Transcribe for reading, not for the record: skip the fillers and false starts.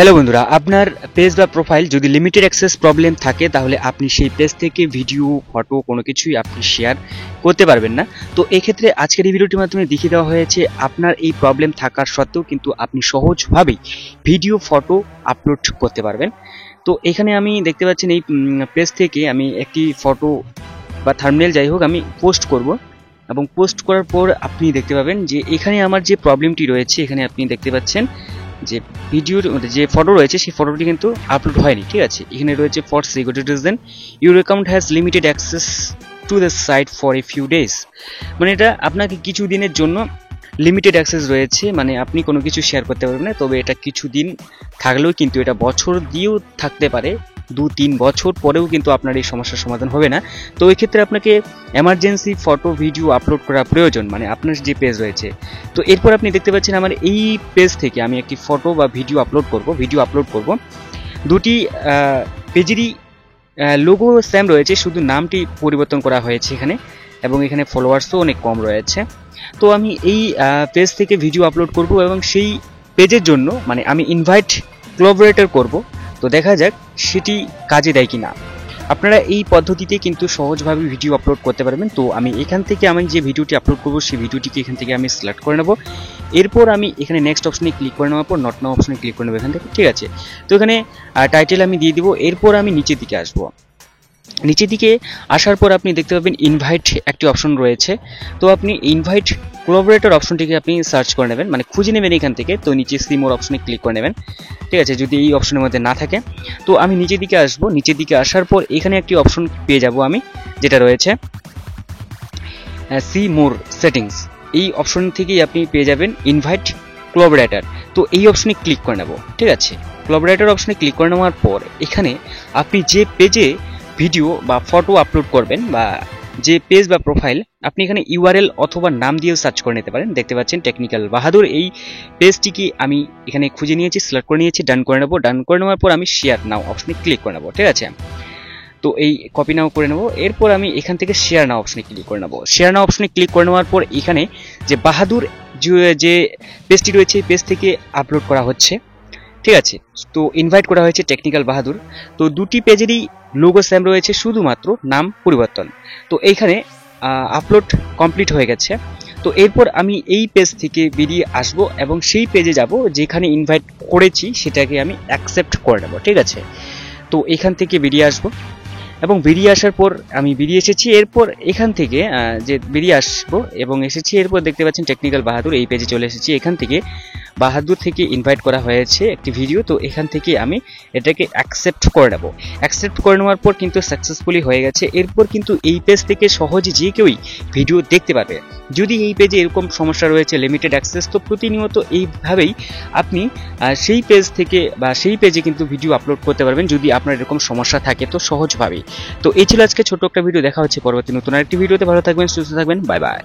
Hello বন্ধুরা, আপনার page বা প্রোফাইল যদি লিমিটেড অ্যাক্সেস প্রবলেম থাকে তাহলে আপনি সেই পেজ থেকে ভিডিও, ফটো কোনো কিছুই আপনি শেয়ার করতে পারবেন না। তো এক্ষেত্রে আজকের এই ভিডিওটির মাধ্যমে দেখিয়ে দেওয়া হয়েছে আপনার এই প্রবলেম থাকার সত্ত্বেও কিন্তু আপনি সহজভাবেই ভিডিও, ফটো আপলোড করতে পারবেন। তো এখানে আমি দেখতে পাচ্ছেন এই পেজ থেকে আমি একটি ফটো বা থাম্বনেল যাই হোক আমি পোস্ট করব, এবং পোস্ট করার পর আপনি দেখতে পাবেন যে এখানে আমার যে প্রবলেমটি রয়েছে, এখানে আপনি দেখতে পাচ্ছেন যে ভিডিওর যে ফটো রয়েছে সেই ফটোটি কিন্তু আপলোড হয়নি। ঠিক আছে, এখানে রয়েছে for security reason your account has limited access to the site for a few days. মানে এটা আপনাকে কিছু দিনের জন্য লিমিটেড অ্যাক্সেস রয়েছে, মানে আপনি কোনো কিছু শেয়ার করতে পারবেন না। তবে এটা কিছু দিন থাকলেও কিন্তু এটা বছর দিয়েও থাকতে পারে, 2-3 বছর পরেও কিন্তু আপনার এই সমস্যার সমাধান হবে না। তো এই ক্ষেত্রে আপনাকে এমার্জেন্সি ফটো, ভিডিও আপলোড করা প্রয়োজন, মানে আপনার যে পেজ রয়েছে। তো এরপর আপনি দেখতে পাচ্ছেন আমার এই পেজ থেকে আমি একটি ফটো বা ভিডিও আপলোড করব। দুটি পেজেরই লোগো সেম রয়েছে, শুধু নামটি পরিবর্তন করা হয়েছে এখানে, এবং এখানে ফলোয়ার্সও অনেক কম রয়েছে। তো আমি এই পেজ থেকে ভিডিও আপলোড করব এবং সেই পেজের জন্য মানে আমি ইনভাইট কোলাবোরেটর করব। তো দেখা যাক সেটি কাজে দেয় কিনা। আপনারা এই পদ্ধতিতে কিন্তু সহজভাবে ভিডিও আপলোড করতে পারবেন। তো আমি এখান থেকে আমি যে ভিডিওটি আপলোড করব সেই ভিডিওটিকে এখান থেকে আমি সিলেক্ট করে নেব। এরপর আমি এখানে নেক্সট অপশনে ক্লিক করে নেওয়ার পর নট নাও অপশনে ক্লিক করে নেব এখান থেকে। ঠিক আছে, তো এখানে টাইটেল আমি দিয়ে দিব। এরপর আমি নিচের দিকে আসবো। নিচের দিকে আসার পর আপনি দেখতে পাবেন ইনভাইট একটি অপশন রয়েছে। তো আপনি ইনভাইট কোলাবোরেটর অপশনটিকে আপনি সার্চ করে নেবেন, মানে খুঁজে নেবেন এখান থেকে। তো নিচে সি মোর অপশনে ক্লিক করে নেবেন। ঠিক আছে, যদি এই অপশনের মধ্যে না থাকে তো আমি নিচের দিকে আসবো। নিচের দিকে আসার পর এখানে একটি অপশন পেয়ে যাব আমি, যেটা রয়েছে সি মোর সেটিংস। এই অপশন থেকেই আপনি পেয়ে যাবেন ইনভাইট কোলাবোরেটর। তো এই অপশনে ক্লিক করে নেব। ঠিক আছে, কোলাবোরেটর অপশনে ক্লিক করে নেওয়ার পর এখানে আপনি যে পেজে ভিডিও বা ফটো আপলোড করবেন বা যে পেজ বা প্রোফাইল, আপনি এখানে ইউআরএল অথবা নাম দিয়েও সার্চ করে নিতে পারেন। দেখতে পাচ্ছেন টেকনিক্যাল বাহাদুর, এই পেজটিকে আমি এখানে খুঁজে নিয়েছি, সিলেক্ট করে নিয়েছি, ডান করে নেব। ডান করে নেওয়ার পর আমি শেয়ার নাও অপশনে ক্লিক করে নেব। ঠিক আছে, তো এই কপি নাও করে নেব। এরপর আমি এখান থেকে শেয়ার নাও অপশনে ক্লিক করে নেব। শেয়ার নাও অপশনে ক্লিক করে নেওয়ার পর এখানে যে বাহাদুর যে পেজটি রয়েছে এই পেজ থেকে আপলোড করা হচ্ছে। ঠিক আছে, তো ইনভাইট করা হয়েছে টেকনিক্যাল বাহাদুর। তো দুটি পেজেরই লোগো সেম রয়েছে, শুধুমাত্র নাম পরিবর্তন। তো এইখানে আপলোড কমপ্লিট হয়ে গেছে। তো এরপর আমি এই পেজ থেকে বেরিয়ে আসব এবং সেই পেজে যাব যেখানে ইনভাইট করেছি সেটাকে আমি অ্যাকসেপ্ট করে নেব। ঠিক আছে, তো এখান থেকে বেরিয়ে আসব এবং বেরিয়ে আসার পর আমি বেরিয়ে এসেছি। এরপর এখান থেকে যে বেরিয়ে আসবো এবং এসেছি, এরপর দেখতে পাচ্ছেন টেকনিক্যাল বাহাদুর, এই পেজে চলে এসেছি। এখান থেকে বাহাদুর থেকে ইনভাইট করা হয়েছে একটি ভিডিও। তো এখান থেকে আমি এটাকে অ্যাকসেপ্ট করে নেব। অ্যাকসেপ্ট করে নেওয়ার পর কিন্তু সাকসেসফুলি হয়ে গেছে। এরপর কিন্তু এই পেজ থেকে সহজে যে কেউই ভিডিও দেখতে পাবে। যদি এই পেজে এরকম সমস্যা রয়েছে লিমিটেড অ্যাক্সেস, তো প্রতিনিয়ত এইভাবেই আপনি সেই পেজ থেকে বা সেই পেজে কিন্তু ভিডিও আপলোড করতে পারবেন যদি আপনার এরকম সমস্যা থাকে, তো সহজভাবেই। তো এই ছিল আজকে ছোট্ট একটা ভিডিও। দেখা হচ্ছে পরবর্তী নতুন আরেকটি ভিডিওতে। ভালো থাকবেন, সুস্থ থাকবেন, বাই বাই।